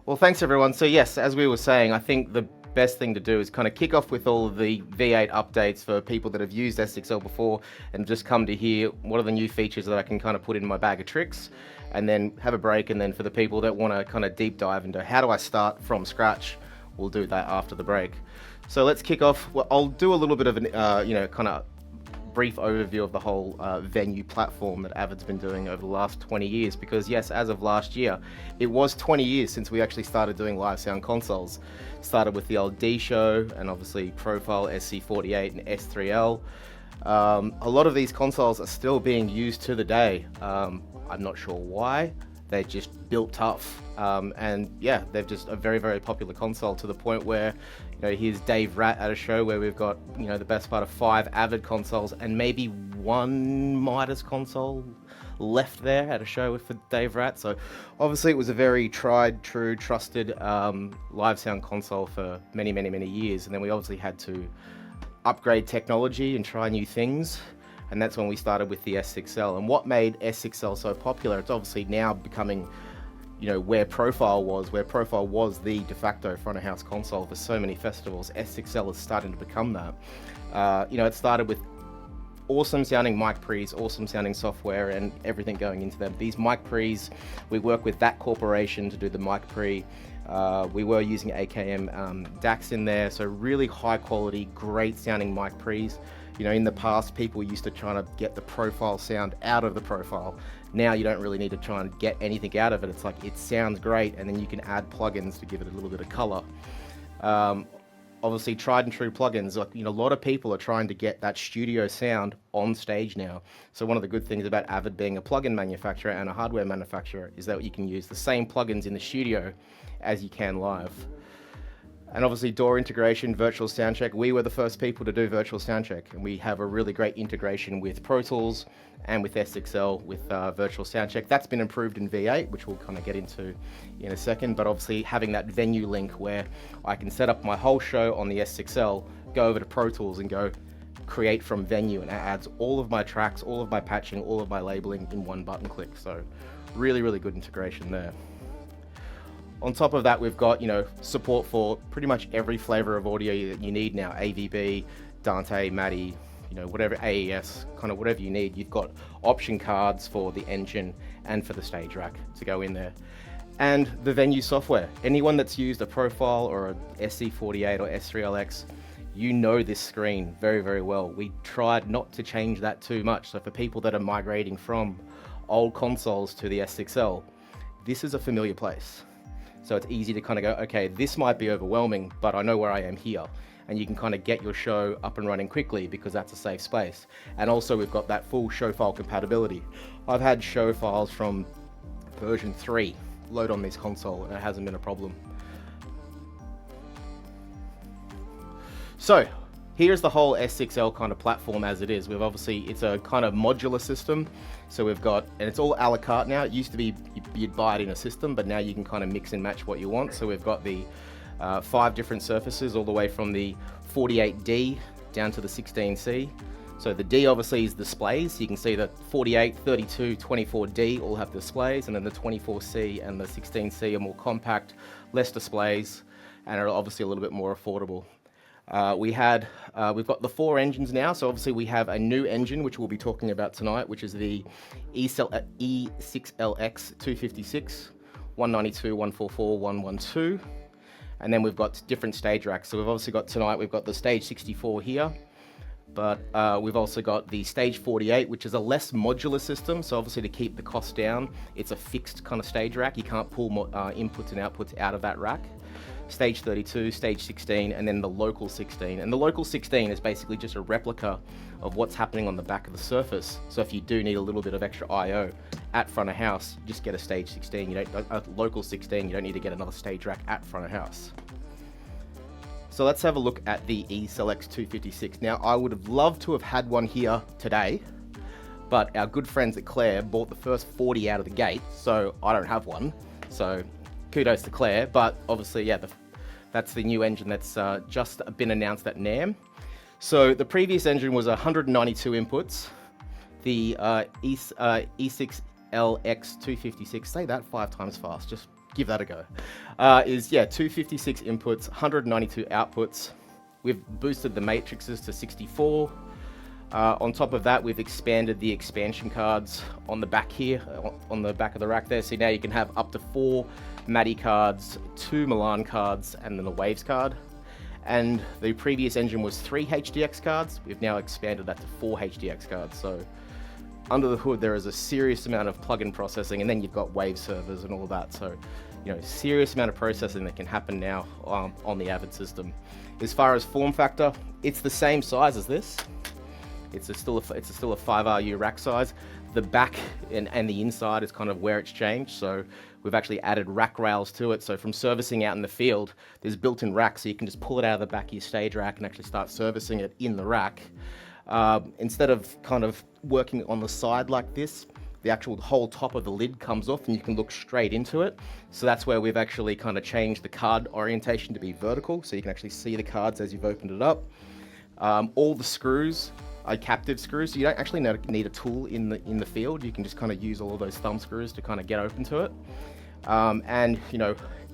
Well, thanks everyone. So yes, as we were saying, I think the best thing to do is kind of kick off with all of the V8 updates for people that have used S6L before and just come to hear what are the new features that I can kind of put in my bag of tricks, and then have a break. And then for the people that want to kind of deep dive into how do I start from scratch, we'll do that after the break. So let's kick off. Well, I'll do a little bit of an, kind of brief overview of the whole venue platform that AVID's been doing over the last 20 years, because yes, as of last year, it was 20 years since we actually started doing live sound consoles. Started with the old D show and obviously Profile, SC48 and S3L. A lot of these consoles are still being used to the day. I'm not sure why. They're just built tough, and yeah, they're just a very, very popular console, to the point where, here's Dave Rat at a show where we've got, the best part of 5 AVID consoles and maybe 1 Midas console left there at a show for Dave Rat. So obviously it was a very tried, true, trusted live sound console for many, many, many years. And then we obviously had to upgrade technology and try new things. And that's when we started with the S6L. And what made S6L so popular, it's obviously now becoming, where Profile was the de facto front of house console for so many festivals. S6L is starting to become that. It started with awesome sounding mic pre's, awesome sounding software and everything going into them. These mic pre's, we work with that corporation to do the mic pre. We were using AKM DACs in there, so really high quality, great sounding mic pre's. In the past, people used to try to get the Profile sound out of the Profile. Now you don't really need to try and get anything out of it. It's like, it sounds great, and then you can add plugins to give it a little bit of color. Obviously, tried and true plugins. Like, a lot of people are trying to get that studio sound on stage now. So one of the good things about AVID being a plugin manufacturer and a hardware manufacturer is that you can use the same plugins in the studio as you can live. And obviously DAW integration, virtual soundcheck. We were the first people to do virtual soundcheck, and we have a really great integration with Pro Tools and with S6L with virtual soundcheck. That's been improved in V8, which we'll kind of get into in a second, but obviously having that venue link where I can set up my whole show on the S6L, go over to Pro Tools and go create from venue, and it adds all of my tracks, all of my patching, all of my labeling in one button click. So really, really good integration there. On top of that, we've got, support for pretty much every flavor of audio that you need now. AVB, Dante, Matty, whatever, AES, kind of whatever you need. You've got option cards for the engine and for the stage rack to go in there. And the venue software. Anyone that's used a Profile or a SC48 or S3LX, this screen very, very well. We tried not to change that too much. So for people that are migrating from old consoles to the S6L, this is a familiar place. So it's easy to kind of go, okay, this might be overwhelming, but I know where I am here. And you can kind of get your show up and running quickly because that's a safe space. And also we've got that full show file compatibility. I've had show files from version 3 load on this console and it hasn't been a problem. So here's the whole S6L kind of platform as it is. It's a kind of modular system. So we've got, and it's all a la carte now. It used to be you'd buy it in a system, but now you can kind of mix and match what you want. So we've got the 5 different surfaces, all the way from the 48D down to the 16C. So the D obviously is displays. You can see that 48, 32, 24D all have displays, and then the 24C and the 16C are more compact, less displays, and are obviously a little bit more affordable. We've got the 4 engines now, so obviously we have a new engine which we'll be talking about tonight, which is the E6LX 256, 192, 144, 112, and then we've got different stage racks. So we've obviously got tonight, we've got the stage 64 here, but we've also got the stage 48, which is a less modular system. So obviously to keep the cost down, it's a fixed kind of stage rack. You can't pull more inputs and outputs out of that rack. Stage 32, stage 16, and then the local 16. And the local 16 is basically just a replica of what's happening on the back of the surface. So if you do need a little bit of extra I/O at front of house, just get a stage 16. A local 16, you don't need to get another stage rack at front of house. So let's have a look at the E6LX 256. Now, I would have loved to have had one here today, but our good friends at Claire bought the first 40 out of the gate, so I don't have one. So kudos to Claire, but obviously, yeah, that's the new engine that's just been announced at NAMM. So the previous engine was 192 inputs. The E6LX 256, say that 5 times fast, just give that a go. Is 256 inputs, 192 outputs. We've boosted the matrices to 64. On top of that, we've expanded the expansion cards on the back here, on the back of the rack there. So now you can have up to 4 MADI cards, 2 Milan cards, and then a Waves card. And the previous engine was 3 HDX cards. We've now expanded that to 4 HDX cards. So under the hood, there is a serious amount of plug-in processing, and then you've got Wave servers and all that. So, serious amount of processing that can happen now on the AVID system. As far as form factor, it's the same size as this. It's still a 5RU rack size. The back and the inside is kind of where it's changed. So we've actually added rack rails to it. So from servicing out in the field, there's built-in racks, so you can just pull it out of the back of your stage rack and actually start servicing it in the rack. Instead of kind of working on the side like this, the actual whole top of the lid comes off and you can look straight into it. So that's where we've actually kind of changed the card orientation to be vertical, so you can actually see the cards as you've opened it up. All the screws are captive screws, so you don't actually need a tool in the field. You can just kind of use all of those thumb screws to kind of get open to it. And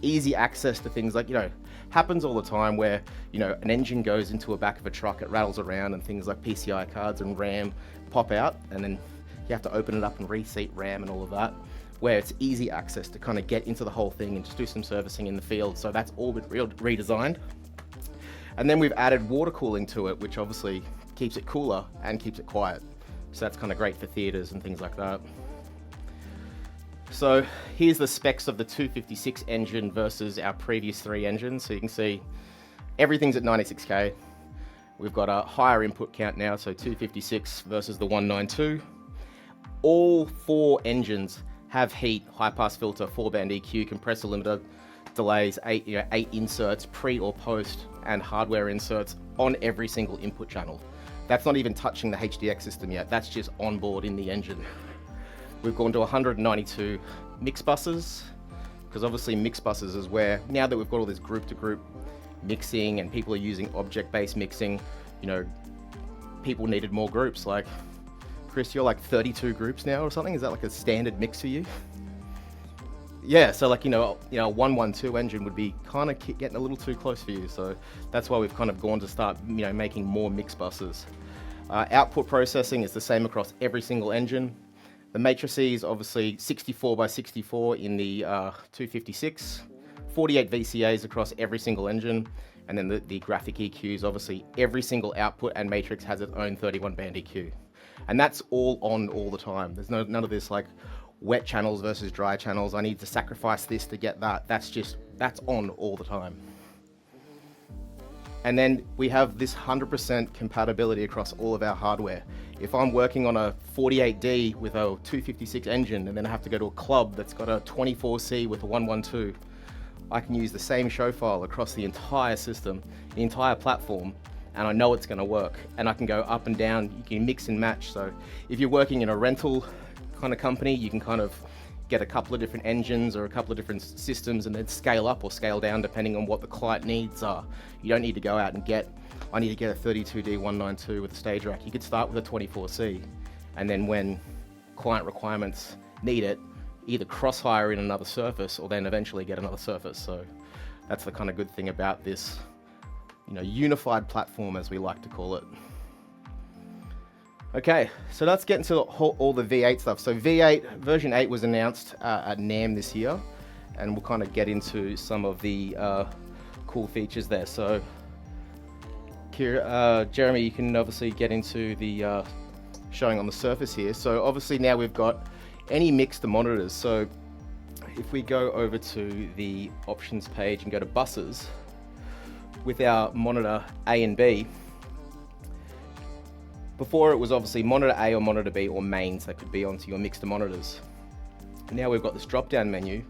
easy access to things like, happens all the time where, an engine goes into a back of a truck, it rattles around and things like PCI cards and RAM pop out, and then you have to open it up and reseat RAM and all of that, where it's easy access to kind of get into the whole thing and just do some servicing in the field. So that's all been redesigned. And then we've added water cooling to it, which obviously keeps it cooler and keeps it quiet. So that's kind of great for theaters and things like that. So here's the specs of the 256 engine versus our previous 3 engines. So you can see everything's at 96K. We've got a higher input count now, so 256 versus the 192. All 4 engines have heat, high pass filter, 4-band EQ, compressor limiter, delays, 8 inserts, pre or post, and hardware inserts on every single input channel. That's not even touching the HDX system yet. That's just on board in the engine. We've gone to 192 mix buses, because obviously mix buses is where, now that we've got all this group-to-group mixing and people are using object-based mixing, people needed more groups. Like, Chris, you're like 32 groups now or something? Is that like a standard mix for you? Yeah, so like, a 112 engine would be kind of getting a little too close for you. So that's why we've kind of gone to start, making more mix buses. Output processing is the same across every single engine. The matrices, obviously 64 by 64 in the 256, 48 VCAs across every single engine, and then the graphic EQs, obviously every single output and matrix has its own 31-band EQ. And that's all on all the time. There's none of this like wet channels versus dry channels. I need to sacrifice this to get that. That's on all the time. And then we have this 100% compatibility across all of our hardware. If I'm working on a 48D with a 256 engine and then I have to go to a club that's got a 24C with a 112, I can use the same show file across the entire system, the entire platform, and I know it's going to work. And I can go up and down, you can mix and match. So if you're working in a rental kind of company, you can kind of get a couple of different engines or a couple of different systems and then scale up or scale down depending on what the client needs are. You don't need to go out and I need to get a 32D 192 with a stage rack. You could start with a 24C, and then when client requirements need it, either cross-hire in another surface or then eventually get another surface. So that's the kind of good thing about this, unified platform, as we like to call it. Okay, so let's get into all the V8 stuff. So V8, version 8 was announced at NAMM this year, and we'll kind of get into some of the cool features there. So Jeremy, you can obviously get into the showing on the surface here. So obviously now we've got any mixed monitors. So if we go over to the options page and go to buses, with our monitor A and B, before it was obviously monitor A or monitor B or mains that could be onto your mixed monitors. Now we've got this drop-down menu,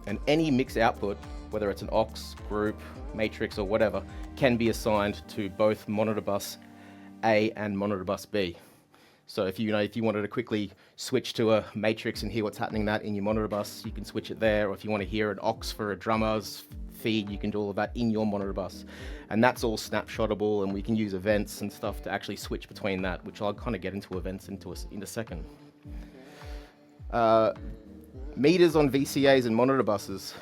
and any mix output, whether it's an aux, group, matrix or whatever, can be assigned to both monitor bus A and monitor bus B. So if you wanted to quickly switch to a matrix and hear what's happening in your monitor bus, you can switch it there. Or if you want to hear an aux for a drummer's feed, you can do all of that in your monitor bus. And that's all snapshotable, and we can use events and stuff to actually switch between that, which I'll kind of get into events in a second. Meters on VCAs and monitor buses.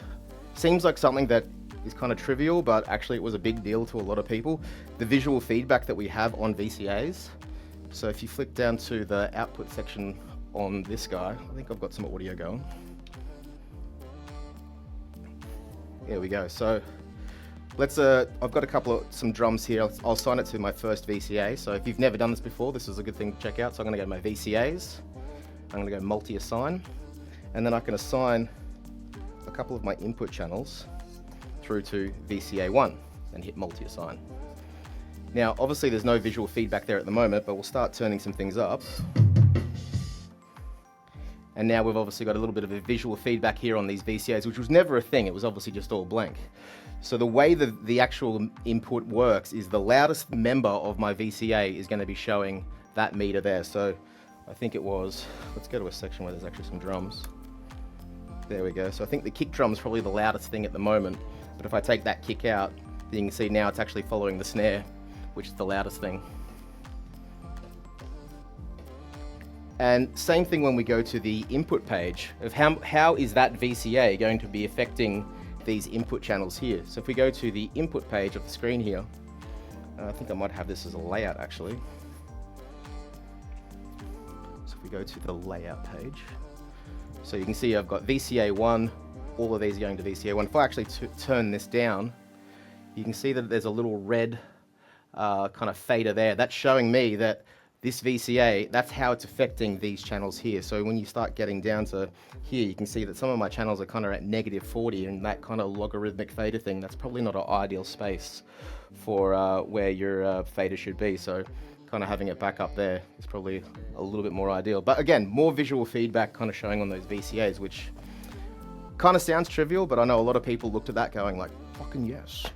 Seems like something that is kind of trivial, but actually it was a big deal to a lot of people. The visual feedback that we have on VCAs. So if you flick down to the output section on this guy, I think I've got some audio going. There we go. So let's, I've got some drums here. I'll assign it to my first VCA. So if you've never done this before, this is a good thing to check out. So I'm gonna go to my VCAs. I'm gonna go multi-assign, and then I can assign a couple of my input channels through to VCA1 and hit multi-assign. Now, obviously there's no visual feedback there at the moment, but we'll start turning some things up. And now we've obviously got a little bit of a visual feedback here on these VCAs, which was never a thing. It was obviously just all blank. So the way the actual input works is the loudest member of my VCA is going to be showing that meter there. So I think it was, let's go to a section where there's actually some drums. There we go. So I think the kick drum is probably the loudest thing at the moment. But if I take that kick out, then you can see now it's actually following the snare, which is the loudest thing. And same thing when we go to the input page of how is that VCA going to be affecting these input channels here. So if we go to the input page of the screen here, I think I might have this as a layout actually. So if we go to the layout page, so you can see I've got VCA1, all of these are going to VCA1. If I actually turn this down, you can see that there's a little red kind of fader there. That's showing me that this VCA, that's how it's affecting these channels here. So when you start getting down to here, you can see that some of my channels are kind of at -40, and that kind of logarithmic fader thing, that's probably not an ideal space for where your fader should be. So kind of having it back up there is probably a little bit more ideal. But again, more visual feedback kind of showing on those VCAs, which kind of sounds trivial, but I know a lot of people looked at that going like, fucking yes.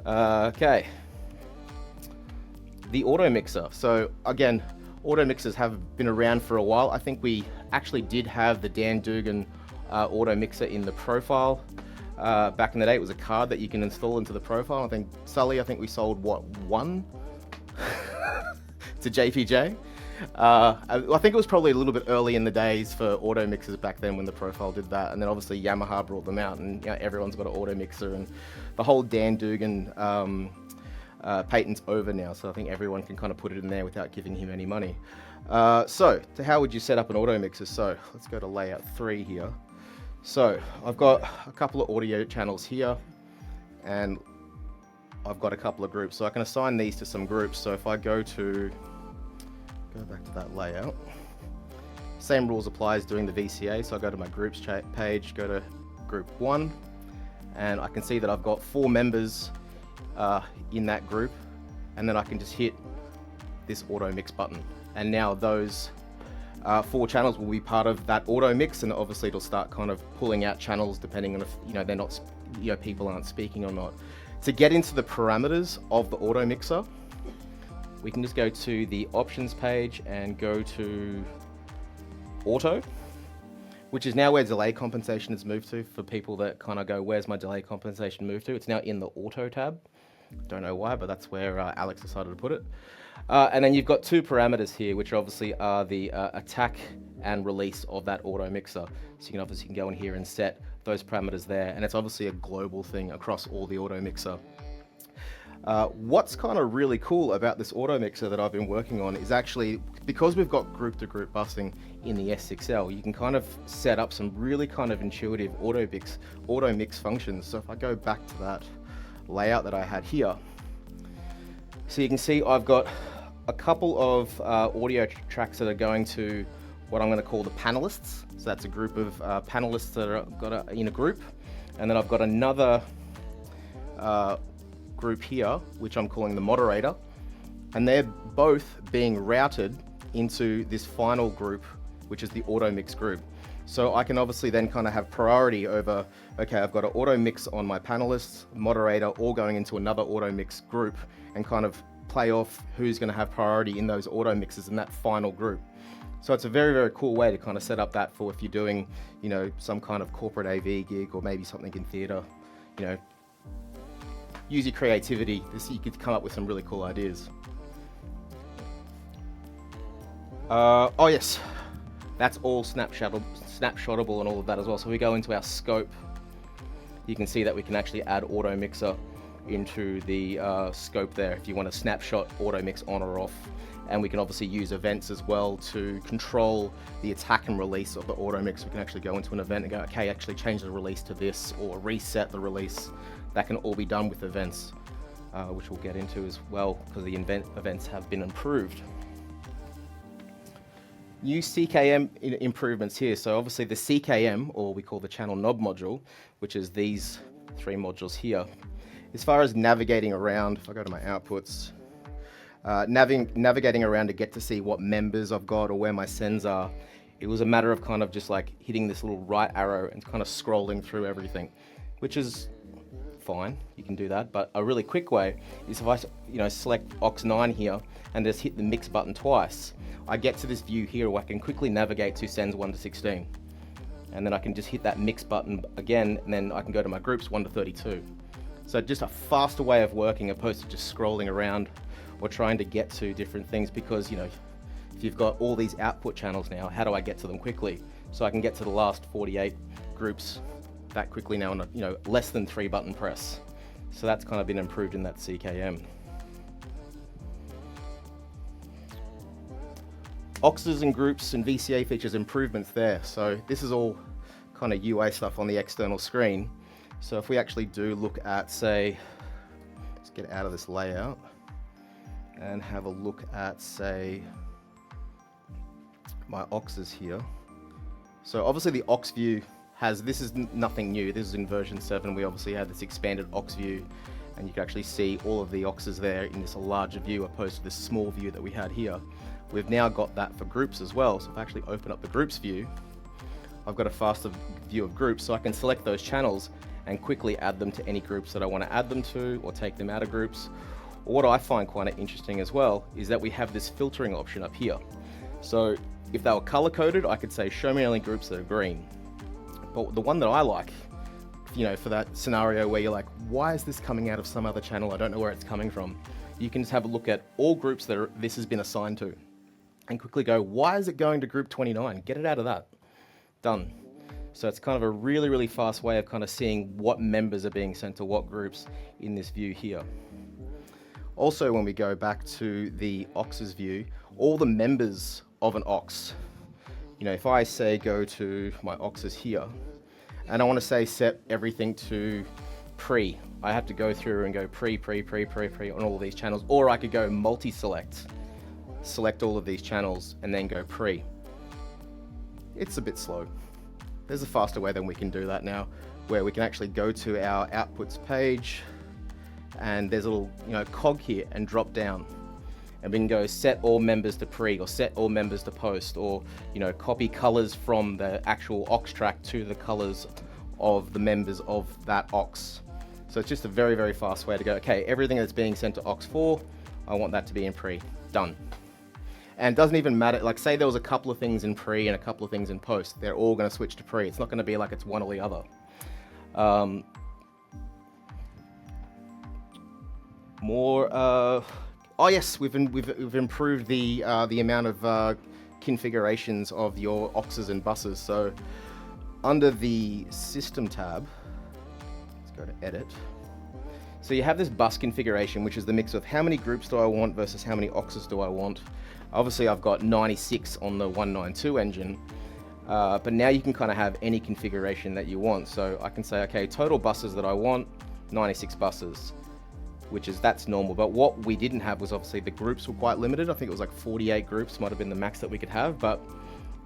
Okay. The Automixer. So again, Automixers have been around for a while. I think we actually did have the Dan Dugan Automixer in the profile. Back in the day, it was a card that you can install into the profile. I think, Sully, I think we sold, what, one to JPJ? I think it was probably a little bit early in the days for Automixers back then when the profile did that. And then obviously Yamaha brought them out, and you know, everyone's got an Automixer, and the whole Dan Dugan patent's over now, so I think everyone can kind of put it in there without giving him any money. So how would you set up an Automixer? So let's go to layout 3 here. So I've got a couple of audio channels here, and I've got a couple of groups, so I can assign these to some groups. So if I go back to that layout, same rules apply as doing the VCA. So I go to my groups page, go to group 1, and I can see that I've got 4 members in that group, and then I can just hit this auto mix button, and now those 4 channels will be part of that auto mix, and obviously it'll start kind of pulling out channels depending on if they're not, people aren't speaking or not. To get into the parameters of the auto mixer, we can just go to the options page and go to auto, which is now where delay compensation has moved to. For people that kind of go, where's my delay compensation moved to? It's now in the auto tab. Don't know why, but that's where Alex decided to put it. And then you've got 2 parameters here, which obviously are the attack and release of that auto mixer. So you can obviously go in here and set those parameters there, and it's obviously a global thing across all the auto mixer. What's kind of really cool about this auto mixer that I've been working on is actually, because we've got group-to-group busing in the S6L, you can kind of set up some really kind of intuitive auto mix functions. So if I go back to that layout that I had here, so you can see I've got a couple of audio tracks that are going to what I'm going to call the panelists. So that's a group of panelists that are in a group, and then I've got another group here, which I'm calling the moderator, and they're both being routed into this final group, which is the auto mix group. So I can obviously then kind of have priority over, okay, I've got an auto mix on my panelists, moderator, all going into another auto mix group, and kind of play off who's going to have priority in those auto mixes in that final group. So it's a very, very cool way to kind of set up that for if you're doing, some kind of corporate AV gig, or maybe something in theater, use your creativity. You could come up with some really cool ideas. Oh yes, That's all snapshotable and all of that as well. So we go into our scope, you can see that we can actually add Automixer into the scope there if you want to snapshot Automix on or off. And we can obviously use events as well to control the attack and release of the Automix. We can actually go into an event and go, okay, actually change the release to this or reset the release. That can all be done with events, which we'll get into as well because the events have been improved. New CKM improvements here. So obviously the CKM, or we call the channel knob module, which is these 3 modules here. As far as navigating around, if I go to my outputs, navigating around to get to see what members I've got or where my sends are, it was a matter of kind of just like hitting this little right arrow and kind of scrolling through everything, which is fine, you can do that. But a really quick way is if I select aux9 here and just hit the mix button twice, I get to this view here where I can quickly navigate to sends 1 to 16. And then I can just hit that mix button again, and then I can go to my groups 1 to 32. So just a faster way of working opposed to just scrolling around or trying to get to different things, because if you've got all these output channels now, how do I get to them quickly? So I can get to the last 48 groups that quickly now on a less than 3 button press. So that's kind of been improved in that CKM. Auxes and groups and VCA features improvements there. So this is all kind of UA stuff on the external screen. So if we actually do look at, say, let's get out of this layout and have a look at, say, my auxes here. So obviously the aux view this is nothing new. This is in version 7. We obviously had this expanded aux view, and you can actually see all of the auxes there in this larger view opposed to this small view that we had here. We've now got that for groups as well. So if I actually open up the groups view, I've got a faster view of groups, so I can select those channels and quickly add them to any groups that I want to add them to, or take them out of groups. What I find quite interesting as well is that we have this filtering option up here. So if they were color coded, I could say show me only groups that are green. But the one that I like, for that scenario where you're like, why is this coming out of some other channel? I don't know where it's coming from. You can just have a look at all groups that this has been assigned to and quickly go, why is it going to group 29? Get it out of that. Done. So it's kind of a really, really fast way of kind of seeing what members are being sent to what groups in this view here. Also, when we go back to the auxes view, all the members of an aux, if I say go to my auxes here, and I want to say set everything to pre, I have to go through and go pre on all of these channels, or I could go multi-select, select all of these channels and then go pre. It's a bit slow. There's a faster way than we can do that now, where we can actually go to our outputs page, and there's a little cog here and drop down, and we can go set all members to pre, or set all members to post, or copy colors from the actual aux track to the colors of the members of that aux. So it's just a very, very fast way to go, okay, everything that's being sent to aux 4, I want that to be in pre. Done. And it doesn't even matter, like say there was a couple of things in pre and a couple of things in post, they're all going to switch to pre. It's not going to be like it's one or the other. Oh yes, we've improved the amount of configurations of your auxes and buses. So under the system tab, let's go to edit. So you have this bus configuration, which is the mix of how many groups do I want versus how many auxes do I want. Obviously I've got 96 on the 192 engine, but now you can kind of have any configuration that you want. So I can say, okay, total buses that I want, 96 buses, that's normal. But what we didn't have was obviously the groups were quite limited. I think it was like 48 groups might have been the max that we could have. But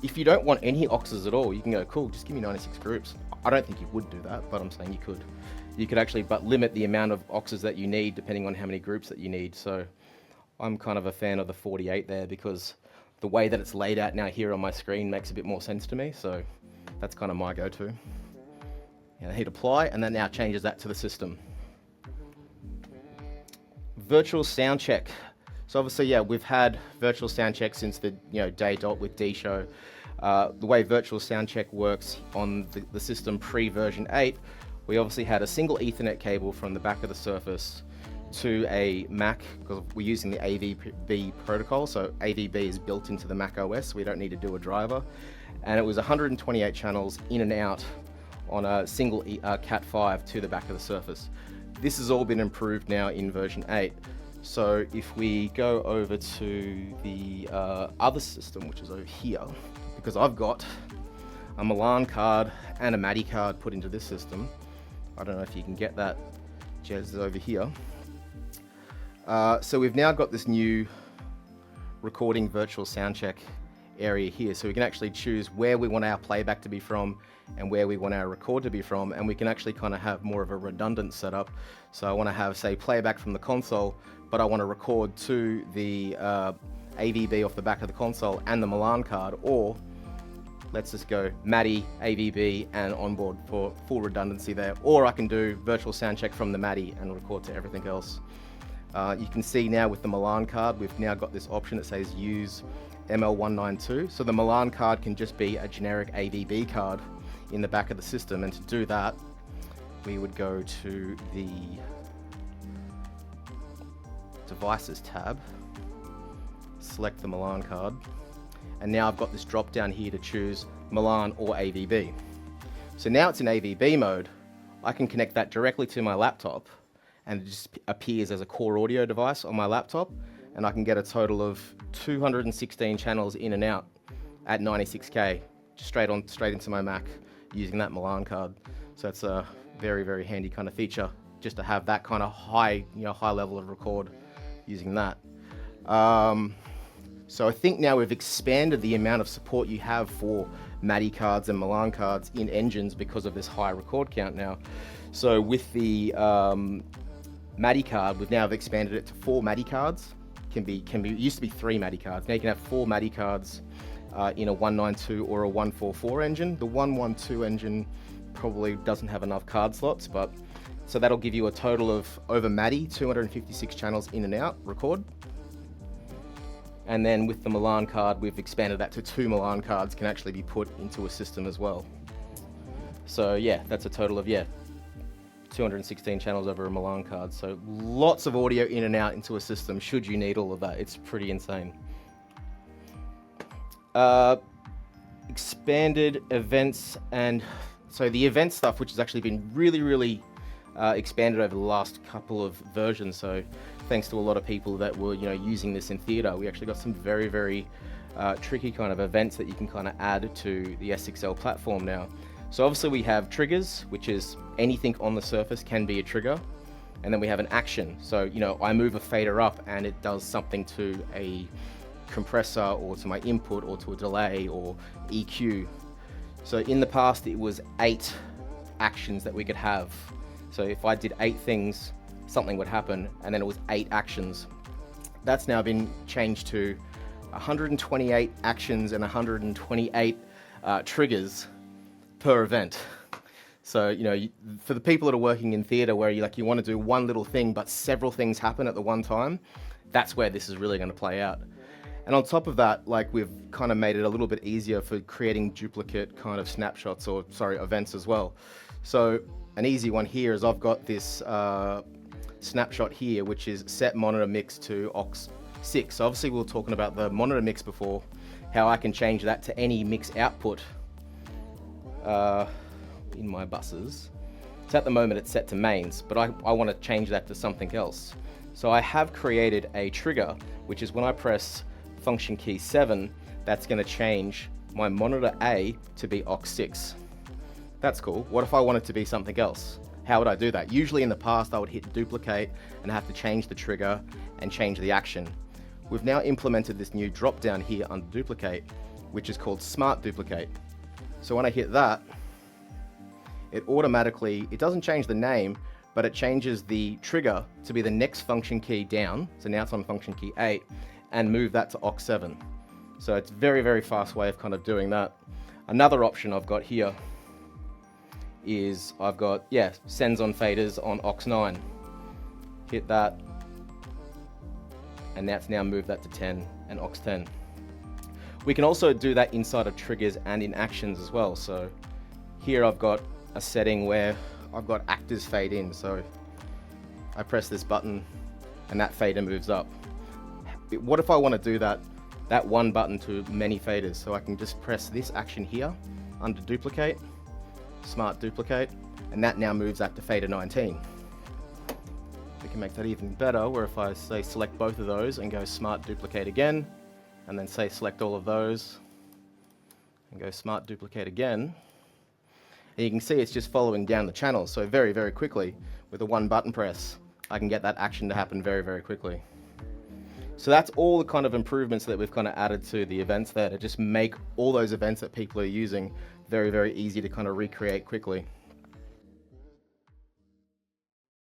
if you don't want any auxes at all, you can go, cool, just give me 96 groups. I don't think you would do that, but I'm saying you could. You could actually limit the amount of auxes that you need depending on how many groups that you need. So I'm kind of a fan of the 48 there, because the way that it's laid out now here on my screen makes a bit more sense to me. So that's kind of my go-to. Hit apply, and that now changes that to the system. Virtual sound check. So obviously, we've had virtual sound check since the day dot with D-Show. The way virtual sound check works on the system pre-version 8, we obviously had a single Ethernet cable from the back of the Surface to a Mac, because we're using the AVID protocol. So AVB is built into the Mac OS, so we don't need to do a driver. and it was 128 channels in and out on a single Cat5 to the back of the Surface. This has all been improved now in version 8. So if we go over to the other system, which is over here, because I've got a Milan card and a MADI card put into this system. I don't know if you can get that, Jez, over here. So we've now got this new recording virtual soundcheck area here, so we can actually choose where we want our playback to be from and where we want our record to be from, and we can actually kind of have more of a redundant setup. So I want to have, say, playback from the console, but I want to record to the AVB off the back of the console and the Milan card, or let's just go MADI, AVB, and onboard for full redundancy there. Or I can do virtual soundcheck from the MADI and record to everything else. You can see now with the Milan card, we've now got this option that says use ML192. So the Milan card can just be a generic AVB card in the back of the system. And to do that, we would go to the Devices tab, select the Milan card, and now I've got this drop down here to choose Milan or AVB. So now it's in AVB mode. I can connect that directly to my laptop, and it just appears as a core audio device on my laptop, and I can get a total of 216 channels in and out at 96K, straight into my Mac using that Milan card. So it's a very, very handy kind of feature, just to have that kind of high level of record using that. So I think now we've expanded the amount of support you have for MADI cards and Milan cards in engines because of this high record count now. So with the MADI card, we've now expanded it to 4 MADI cards. It used to be 3 MADI cards. Now you can have 4 MADI cards in a 192 or a 144 engine. The 112 engine probably doesn't have enough card slots, but so that'll give you a total of, over MADI, 256 channels in and out record. And then with the Milan card, we've expanded that to 2 Milan cards can actually be put into a system as well. So yeah, that's a total of 216 channels over a Milan card. So lots of audio in and out into a system should you need all of that. It's pretty insane. Expanded events, and so the event stuff, which has actually been really expanded over the last couple of versions. So thanks to a lot of people that were using this in theater, we actually got some very tricky kind of events that you can kind of add to the S6L platform now. So obviously we have triggers, which is anything on the surface can be a trigger, and then we have an action. So I move a fader up and it does something to a compressor or to my input or to a delay or EQ. So in the past it was 8 actions that we could have. So if I did 8 things, something would happen, and then it was 8 actions. That's now been changed to 128 actions and 128 triggers per event. So for the people that are working in theater, where you want to do one little thing but several things happen at the one time, that's where this is really going to play out. And on top of that, we've kind of made it a little bit easier for creating duplicate kind of snapshots, or events as well. So an easy one here is I've got this snapshot here, which is set monitor mix to aux6. So obviously we were talking about the monitor mix before, how I can change that to any mix output in my buses. So at the moment it's set to mains, but I want to change that to something else. So I have created a trigger, which is when I press function key 7, that's going to change my monitor A to be aux6. That's cool. What if I want it to be something else? How would I do that? Usually in the past I would hit duplicate and have to change the trigger and change the action. We've now implemented this new drop down here under duplicate, which is called smart duplicate. So when I hit that, it doesn't change the name, but it changes the trigger to be the next function key down. So now it's on function key 8, and move that to aux7. So it's very fast way of kind of doing that. Another option I've got here is I've got, sends on faders on aux9. Hit that, and that's now moved that to 10 and aux10. We can also do that inside of triggers and in actions as well. So here I've got a setting where I've got actors fade in. So I press this button and that fader moves up. What if I want to do that that one button to many faders. So I can just press this action here under duplicate, smart duplicate, and that now moves that to fader 19. We can make that even better, where if I say select both of those and go smart duplicate again, and then say select all of those and go smart duplicate again, and you can see it's just following down the channel. So very, very quickly with a one button press, I can get that action to happen very, very quickly. So that's all the kind of improvements that we've kind of added to the events there to just make all those events that people are using very, very easy to kind of recreate quickly.